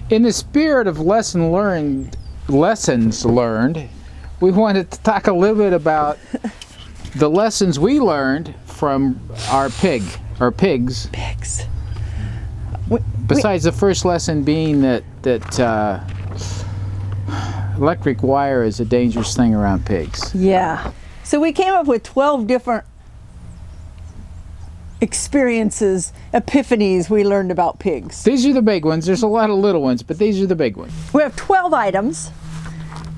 In the spirit of lessons learned, we wanted to talk a little bit about the lessons we learned from our pigs. Besides the first lesson being that electric wire is a dangerous thing around pigs. Yeah. So we came up with 12 different experiences, epiphanies we learned about pigs. These are the big ones. There's a lot of little ones, but these are the big ones. We have 12 items,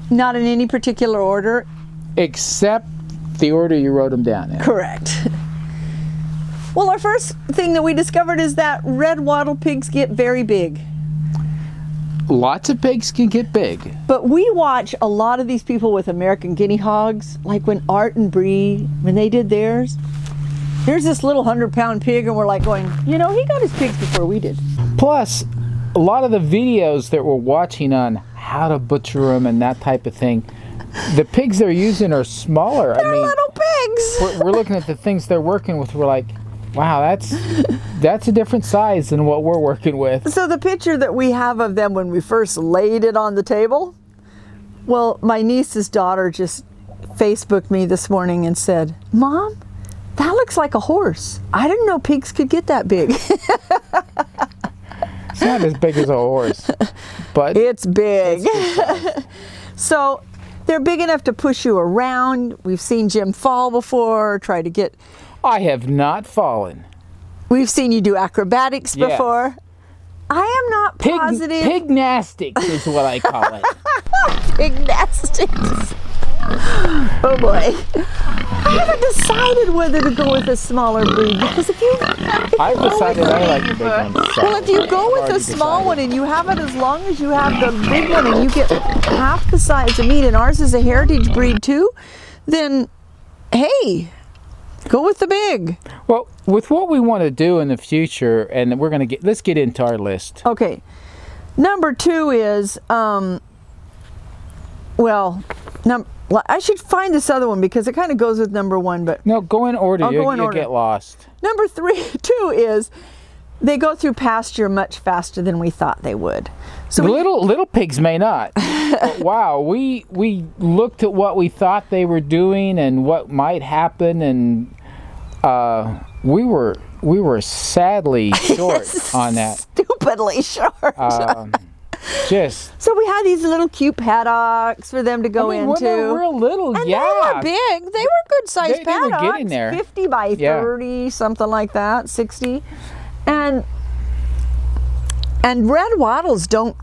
not in any particular order. Except the order you wrote them down in. Correct. Well, our first thing that we discovered is that red wattle pigs get very big. Lots of pigs can get big. But we watch a lot of these people with American guinea hogs, like when Art and Bree, when they did theirs. There's this little 100-pound pig, and we're like going, you know, he got his pigs before we did. Plus, a lot of the videos that we're watching on how to butcher them and that type of thing, the pigs they're using are smaller. They're little pigs. We're looking at the things they're working with. We're like, wow, that's a different size than what we're working with. So the picture that we have of them when we first laid it on the table, well, my niece's daughter just Facebooked me this morning and said, Mom, that looks like a horse. I didn't know pigs could get that big. It's not as big as a horse, but it's big. So they're big enough to push you around. We've seen Jim fall before, try to get... I have not fallen. We've seen you do acrobatics before. I am not positive. Pignastics is what I call it. Pignastics. Oh boy. I haven't decided whether to go with a smaller breed, because if I've decided I like the big ones. Well, if you go with a small one and you have it as long as you have the big one and you get half the size of meat, and ours is a heritage breed too, then hey, go with the big. Well, with what we want to do in the future, and we're going to let's get into our list. Okay. Number 2 is, I should find this other one because it kind of goes with number 1, but... No, go in order. You'll get lost. Number 2 is they go through pasture much faster than we thought they would. So little pigs may not. But wow, we looked at what we thought they were doing and what might happen, and we were sadly short on that. Stupidly short. So we had these little cute paddocks for them to go into. When they were real little, and they were big. They were good sized paddocks. They were getting there. 50 by 30, something like that, 60. And red wattles don't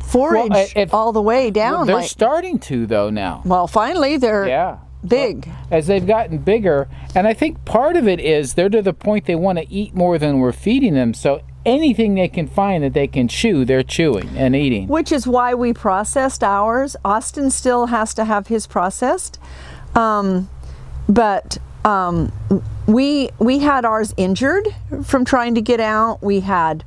forage all the way down. They're starting to, though, now. Well, finally, they're big. Well, as they've gotten bigger, and I think part of it is they're to the point they want to eat more than we're feeding them, so anything they can find that they can chew, they're chewing and eating. Which is why we processed ours. Austin still has to have his processed. But we had ours injured from trying to get out. We had,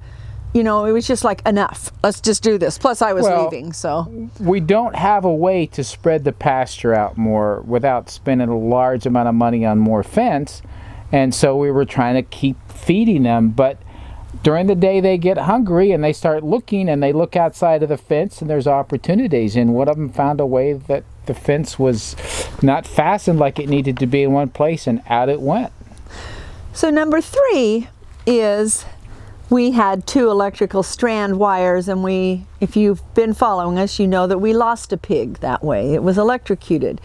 it was just like, enough. Let's just do this. Plus I was leaving, so. We don't have a way to spread the pasture out more without spending a large amount of money on more fence. And so we were trying to keep feeding them, but during the day they get hungry and they start looking, and they look outside of the fence and there's opportunities, and one of them found a way that the fence was not fastened like it needed to be in one place, and out it went. So number 3 is we had 2 electrical strand wires, and if you've been following us, you know that we lost a pig that way. It was electrocuted,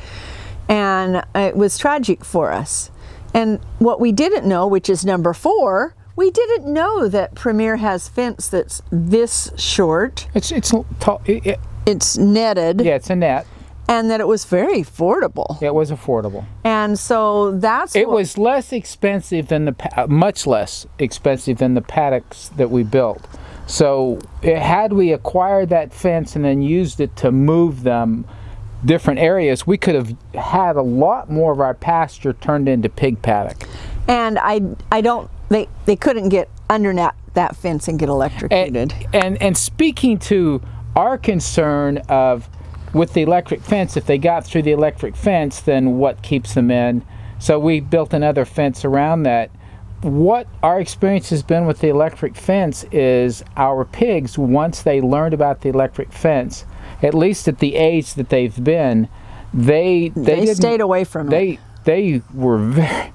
and it was tragic for us. And what we didn't know, which is number 4, we didn't know that Premier has fence that's this short. It's netted. Yeah, it's a net. And that it was very affordable. It was affordable. And so it was less expensive than much less expensive than the paddocks that we built. So had we acquired that fence and then used it to move them different areas, we could have had a lot more of our pasture turned into pig paddock. And they couldn't get under that fence and get electrocuted. And speaking to our concern of with the electric fence, if they got through the electric fence, then what keeps them in? So we built another fence around that. what our experience has been with the electric fence is our pigs, once they learned about the electric fence, at least at the age that they've been, they stayed away from it. They were very,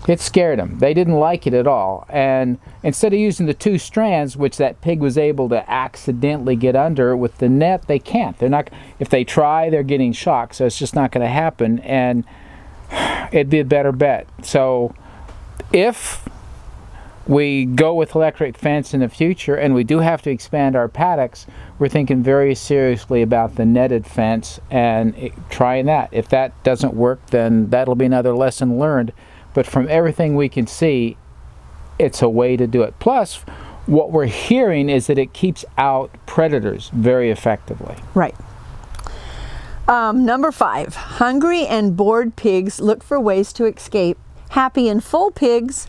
it scared them. They didn't like it at all. And instead of using the 2 strands, which that pig was able to accidentally get under with the net, they can't. They're not. If they try, they're getting shocked. So it's just not going to happen. And it'd be a better bet. So if we go with electric fence in the future, and we do have to expand our paddocks, we're thinking very seriously about the netted fence and trying that. If that doesn't work, then that'll be another lesson learned. But from everything we can see, it's a way to do it. Plus, what we're hearing is that it keeps out predators very effectively. Right. Number 5, hungry and bored pigs look for ways to escape. Happy and full pigs,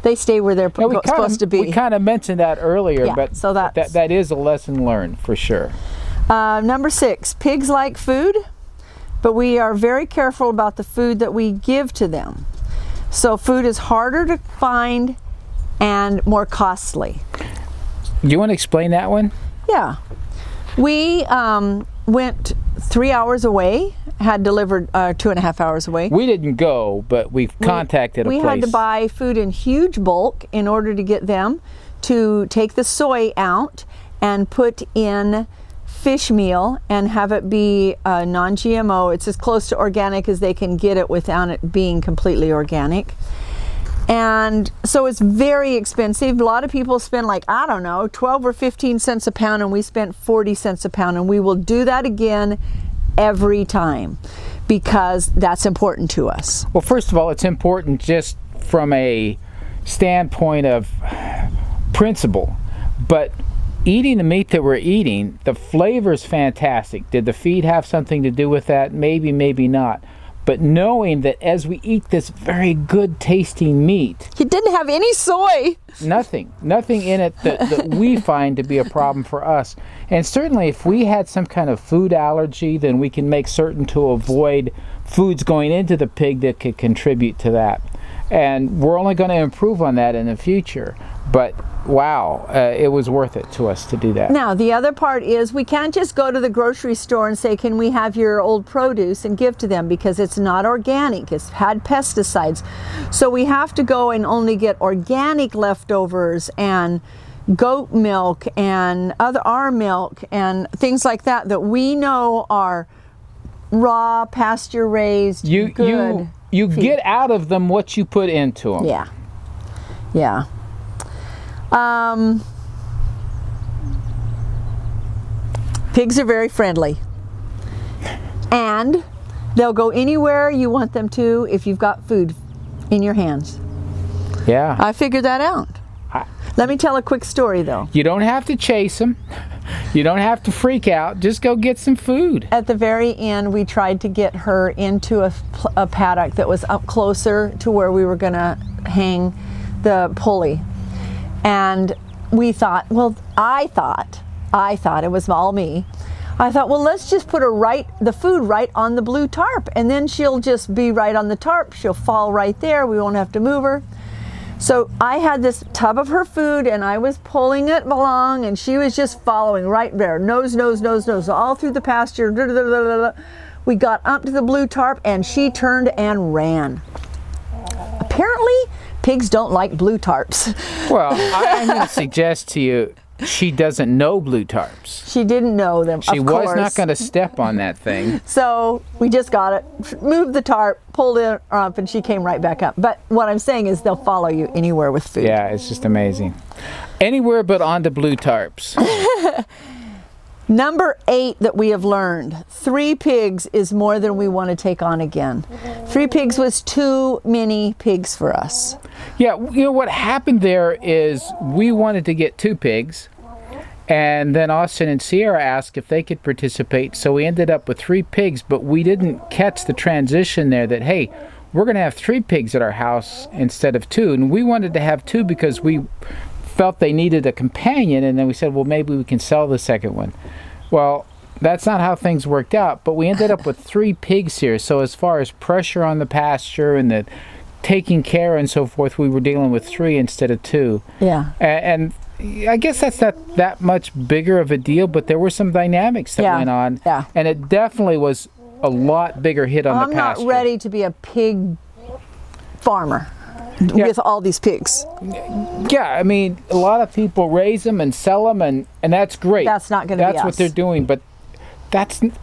they stay where they're supposed to be. We kind of mentioned that earlier, yeah, but so that is a lesson learned for sure. Number 6, pigs like food, but we are very careful about the food that we give to them. So food is harder to find and more costly. Do you want to explain that one? Yeah. We went 3 hours away, had delivered 2.5 hours away. We didn't go, but we contacted a place. We had to buy food in huge bulk in order to get them to take the soy out and put in fish meal and have it be non-GMO. It's as close to organic as they can get it without it being completely organic. And so it's very expensive. A lot of people spend, like, I don't know, 12 or 15 cents a pound, and we spent 40 cents a pound. And we will do that again every time because that's important to us. Well, first of all, it's important just from a standpoint of principle. But eating the meat that we're eating, the flavor's fantastic. Did the feed have something to do with that? Maybe, maybe not. But knowing that as we eat this very good tasting meat, it didn't have any soy. Nothing in it that we find to be a problem for us. And certainly if we had some kind of food allergy, then we can make certain to avoid foods going into the pig that could contribute to that. And we're only going to improve on that in the future. But wow, it was worth it to us to do that. Now, the other part is we can't just go to the grocery store and say, can we have your old produce and give to them, because it's not organic. It's had pesticides. So we have to go and only get organic leftovers and goat milk and our milk and things like that that we know are raw, pasture raised, good. You get out of them what you put into them. Yeah. Yeah. Pigs are very friendly, and they'll go anywhere you want them to if you've got food in your hands. Yeah. I figured that out. Let me tell a quick story though. You don't have to chase them. You don't have to freak out. Just go get some food. At the very end, we tried to get her into a paddock that was up closer to where we were going to hang the pulley. And we thought, well, I thought, it was all me. I thought, well, let's just put the food right on the blue tarp, and then she'll just be right on the tarp. She'll fall right there. We won't have to move her. So I had this tub of her food, and I was pulling it along, and she was just following right there. Nose, nose, nose, nose, all through the pasture. We got up to the blue tarp, and she turned and ran. Apparently, pigs don't like blue tarps. Well, I'm going to suggest to you, she doesn't know blue tarps. She didn't know them, She was not going to step on that thing. So we just got it, moved the tarp, pulled it up, and she came right back up. But what I'm saying is they'll follow you anywhere with food. Yeah, it's just amazing. Anywhere but onto blue tarps. Number 8 that we have learned, 3 pigs is more than we want to take on again. 3 pigs was too many pigs for us. Yeah, you know what happened there is we wanted to get 2 pigs, and then Austin and Sierra asked if they could participate, so we ended up with 3 pigs, but we didn't catch the transition there that, hey, we're going to have 3 pigs at our house instead of 2, and we wanted to have 2 because we felt they needed a companion, and then we said, well, maybe we can sell the second one. Well, that's not how things worked out, but we ended up with 3 pigs here. So as far as pressure on the pasture and the taking care and so forth, we were dealing with 3 instead of 2. Yeah. And I guess that's not that much bigger of a deal, but there were some dynamics that went on. Yeah. And it definitely was a lot bigger hit on the pasture. I'm not ready to be a pig farmer with all these pigs. Yeah, I mean, a lot of people raise them and sell them, and that's great. That's not going to be us. That's what they're doing, but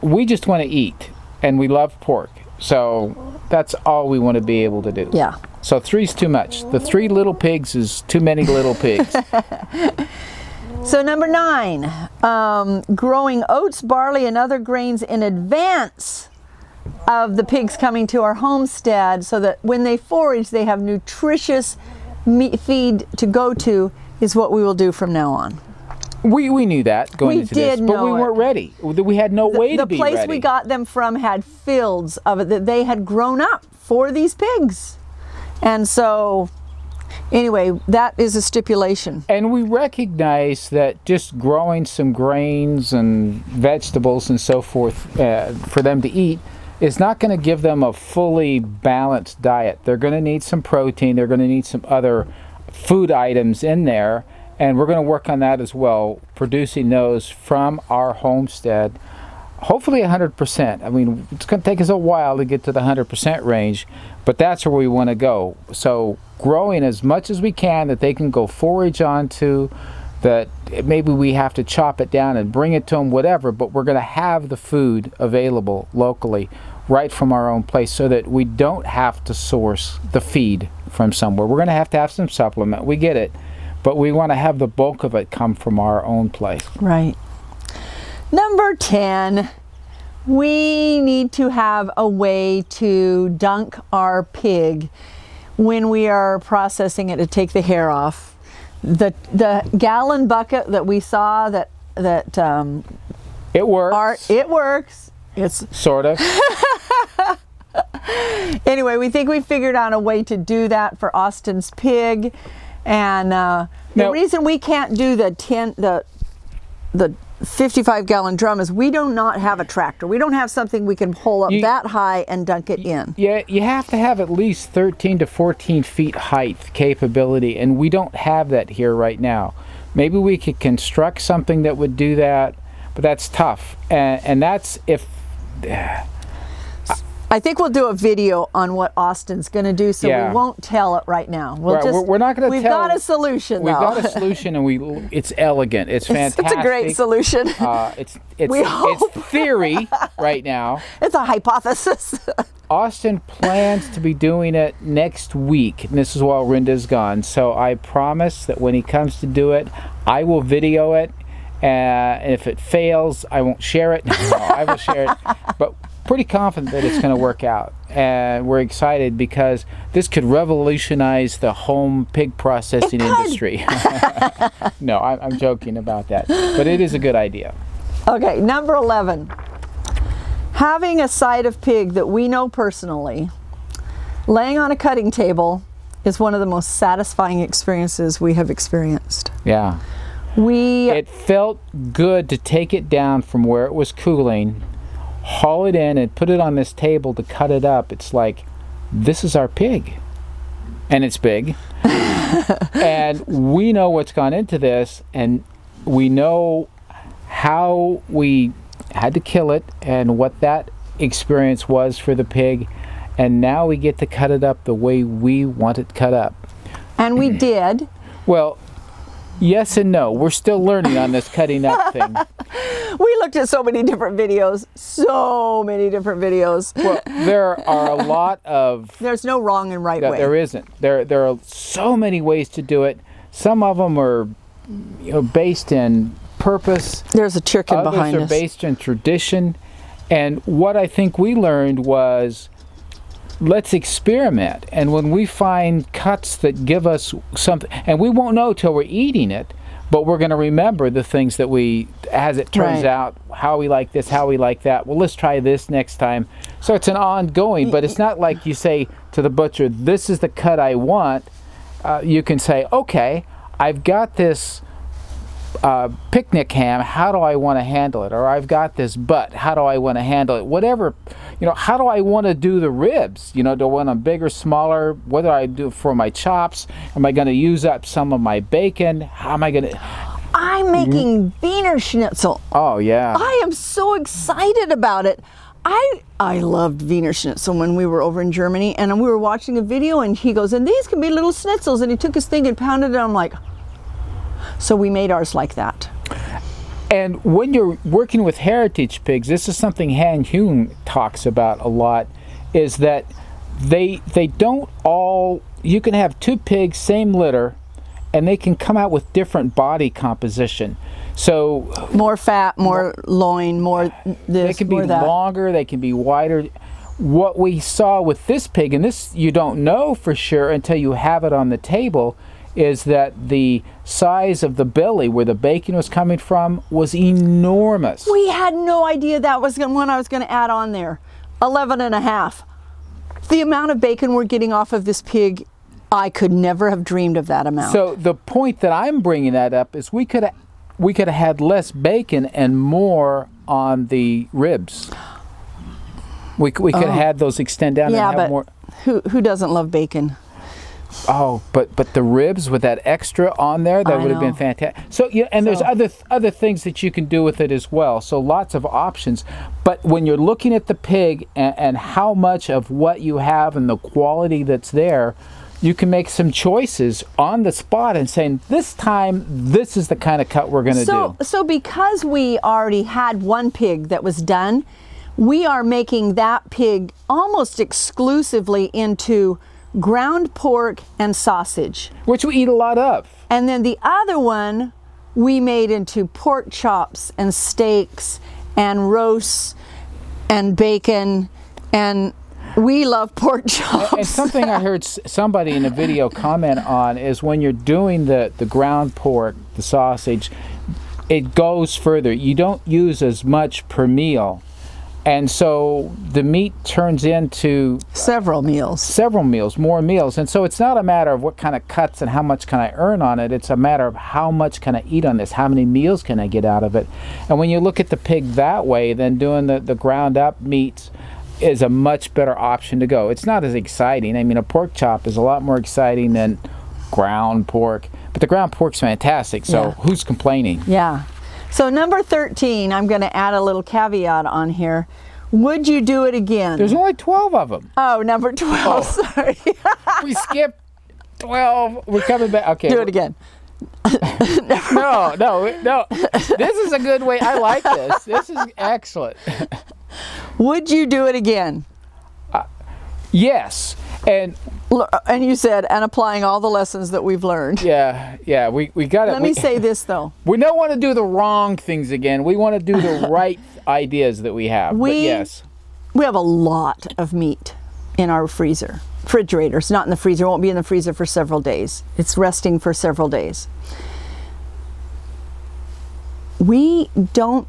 we just want to eat, and we love pork. So that's all we want to be able to do. Yeah. So 3's too much. The 3 little pigs is too many little pigs. So number 9, growing oats, barley, and other grains in advance of the pigs coming to our homestead, so that when they forage, they have nutritious meat feed to go to, is what we will do from now on. We knew that going into this, but we weren't ready. We had no way to be ready. The place we got them from had fields of it that they had grown up for these pigs. And so, anyway, that is a stipulation. And we recognize that just growing some grains and vegetables and so forth for them to eat is not going to give them a fully balanced diet. They're going to need some protein. They're going to need some other food items in there. And we're going to work on that as well, producing those from our homestead. Hopefully 100%. I mean, it's going to take us a while to get to the 100% range, but that's where we want to go. So growing as much as we can that they can go forage onto, that maybe we have to chop it down and bring it to them, whatever, but we're going to have the food available locally right from our own place so that we don't have to source the feed from somewhere. We're going to have some supplement. We get it. But we want to have the bulk of it come from our own place. Right. Number 10, we need to have a way to dunk our pig when we are processing it to take the hair off. The gallon bucket that we saw that it works. It works. It's sort of. Anyway, we think we figured out a way to do that for Austin's pig. And the reason we can't do the 55-gallon drum is we do not have a tractor. We don't have something we can pull up that high and dunk it in. Yeah, you have to have at least 13 to 14 feet height capability, and we don't have that here right now. Maybe we could construct something that would do that, but that's tough. And that's if... I think we'll do a video on what Austin's going to do, so we won't tell it right now. We're not going to tell. We've got a solution, We've got a solution, and it's elegant. It's fantastic. It's a great solution. It's theory right now. It's a hypothesis. Austin plans to be doing it next week, and this is while Rinda's gone. So I promise that when he comes to do it, I will video it, and if it fails, I won't share it. No, I will share it. But pretty confident that it's going to work out, and we're excited because this could revolutionize the home pig processing industry. No, I'm joking about that, but it is a good idea. Okay, number 11. Having a side of pig that we know personally, laying on a cutting table, is one of the most satisfying experiences we have experienced. Yeah. It felt good to take it down from where it was cooling, haul it in and put it on this table to cut it up. It's like, this is our pig, and it's big. And we know what's gone into this, and we know how we had to kill it and what that experience was for the pig, and now we get to cut it up the way we want it cut up. And we did. Well, yes and no. We're still learning on this cutting up thing. We looked at so many different videos. Well, there are a lot of... There's no wrong and right way. There isn't. There are so many ways to do it. Some of them are based in purpose. There's a chicken behind us. Others are based in tradition. And what I think we learned was, let's experiment. And when we find cuts that give us something, and we won't know till we're eating it, but we're going to remember the things that we, as it turns out, how we like this, how we like that. Well, let's try this next time. So it's an ongoing, but it's not like you say to the butcher, this is the cut I want. You can say, okay, I've got this picnic ham, how do I want to handle it? Or I've got this butt, how do I want to handle it? Whatever, how do I want to do the ribs? Do I want them bigger, smaller? What do I do for my chops? Am I going to use up some of my bacon? How am I going to... I'm making Wiener Schnitzel. Oh, yeah. I am so excited about it. I loved Wiener Schnitzel when we were over in Germany, and we were watching a video, and he goes, and these can be little schnitzels, and he took his thing and pounded it. I'm like, so we made ours like that. And when you're working with heritage pigs, this is something Han Hume talks about a lot, is that they don't all, you can have two pigs, same litter, and they can come out with different body composition. So more fat, more loin, more this, they can be more that. longer, they can be wider. What we saw with this pig, and this you don't know for sure until you have it on the table, is that the size of the belly where the bacon was coming from was enormous. We had no idea that was one I was going to add on there. 11.5. The amount of bacon we're getting off of this pig, I could never have dreamed of that amount. So the point that I'm bringing that up is we could have had less bacon and more on the ribs. We could have had those extend down and have more. Who doesn't love bacon? Oh, but the ribs with that extra on there, that would have been fantastic. So there's other things that you can do with it as well. So lots of options. But when you're looking at the pig and how much of what you have and the quality that's there, you can make some choices on the spot and saying, this time, this is the kind of cut we're going to do. So because we already had one pig that was done, we are making that pig almost exclusively into ground pork and sausage. Which we eat a lot of. And then the other one we made into pork chops and steaks and roasts and bacon, and we love pork chops. And something I heard somebody in a video comment on is when you're doing the ground pork, the sausage, it goes further. You don't use as much per meal. And so the meat turns into several meals, more meals. And so it's not a matter of what kind of cuts and how much can I earn on it. It's a matter of how much can I eat on this? How many meals can I get out of it? And when you look at the pig that way, then doing the ground up meats is a much better option to go. It's not as exciting. I mean, a pork chop is a lot more exciting than ground pork. But the ground pork's fantastic, so who's complaining? Yeah. So number 13, I'm going to add a little caveat on here. Would you do it again? There's only 12 of them. Oh, number 12, sorry. We skipped 12. We're coming back. Okay. Do it again. No. This is a good way. I like this. This is excellent. Would you do it again? Yes. And you said, and applying all the lessons that we've learned. Yeah, we got it. Let me say this, though. We don't want to do the wrong things again. We want to do the right ideas that we have. But yes. We have a lot of meat in our refrigerator. It's not in the freezer. It won't be in the freezer for several days. It's resting for several days. We won't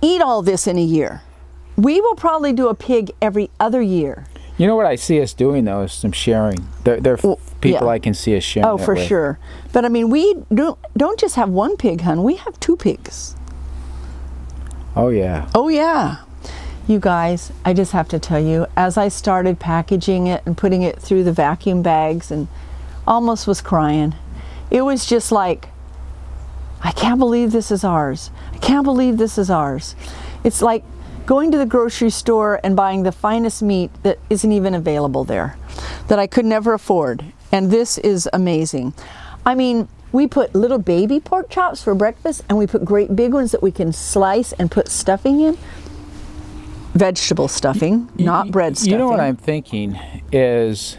eat all this in a year. We will probably do a pig every other year. You know what I see us doing, though, is some sharing. There are people I can see us sharing. Oh, for sure. But I mean, we don't just have one pig, hon. We have 2 pigs. Oh, yeah. Oh, yeah. You guys, I just have to tell you, as I started packaging it and putting it through the vacuum bags, and almost was crying. It was just like, I can't believe this is ours. I can't believe this is ours. It's like going to the grocery store and buying the finest meat that isn't even available there, that I could never afford. And this is amazing. I mean, we put little baby pork chops for breakfast, and we put great big ones that we can slice and put stuffing in. Vegetable stuffing, not bread stuffing. You know what I'm thinking is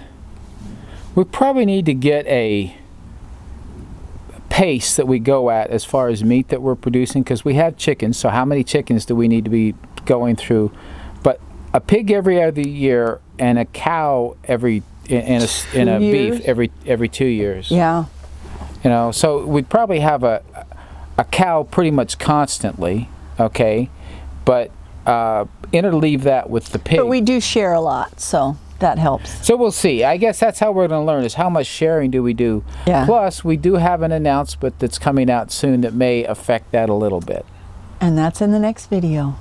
we probably need to get a pace that we go at as far as meat that we're producing, because we have chickens. So how many chickens do we need to be going through? But a pig every other year and a cow and a beef every 2 years. Yeah. You know, so we'd probably have a cow pretty much constantly, okay, but interleave that with the pig. But we do share a lot, so. that helps. So we'll see. I guess that's how we're going to learn, is how much sharing do we do. Yeah. Plus, we do have an announcement that's coming out soon that may affect that a little bit. And that's in the next video.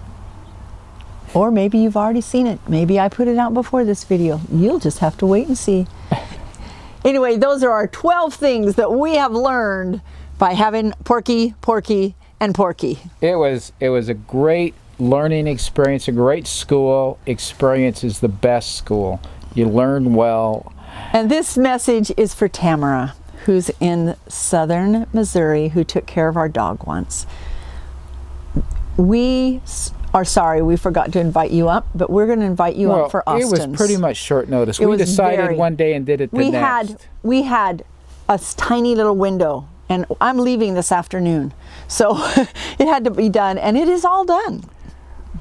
Or maybe you've already seen it. Maybe I put it out before this video. You'll just have to wait and see. Anyway, those are our 12 things that we have learned by having Porky, Porky, and Porky. It was a great learning experience, a great school experience. Is the best school. You learn well. And this message is for Tamara, who's in southern Missouri, who took care of our dog once. We are sorry we forgot to invite you up, but we're going to invite you up for Austin's. It was pretty much short notice. We decided one day and did it the next. We had a tiny little window, and I'm leaving this afternoon. So it had to be done, and it is all done.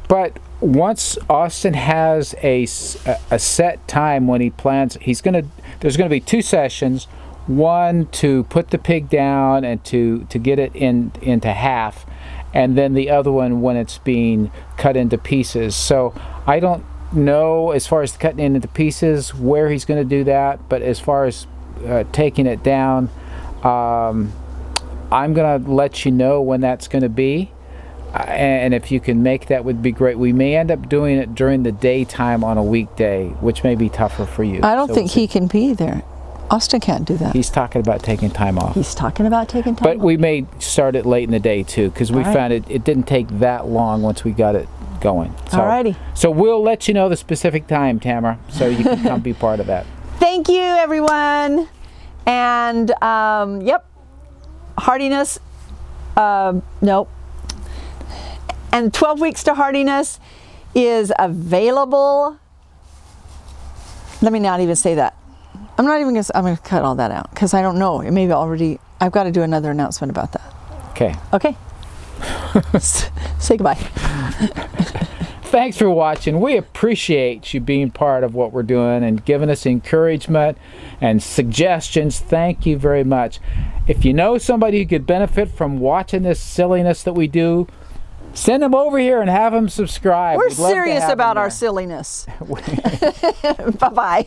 But once Austin has a set time when he plans, there's going to be 2 sessions, one to put the pig down and to get it into half, and then the other one when it's being cut into pieces. So I don't know, as far as cutting it into pieces, where he's going to do that, but as far as taking it down, I'm going to let you know when that's going to be. And if you can make that, would be great. We may end up doing it during the daytime on a weekday, which may be tougher for you. I don't think he can be there. Austin can't do that. He's talking about taking time off. He's talking about taking time off. But we may start it late in the day too, because we found it didn't take that long once we got it going. So, alrighty. So we'll let you know the specific time, Tamara, so you can come be part of that. Thank you, everyone. And yep, Heartiness. Nope. And 12 Weeks to Heartiness is available. Let me not even say that. I'm not even going to, I'm going to cut all that out because I don't know. It may be already, I've got to do another announcement about that. Okay. Okay. Say goodbye. Thanks for watching. We appreciate you being part of what we're doing and giving us encouragement and suggestions. Thank you very much. If you know somebody who could benefit from watching this silliness that we do, send them over here and have them subscribe. We're serious about our silliness. Bye-bye.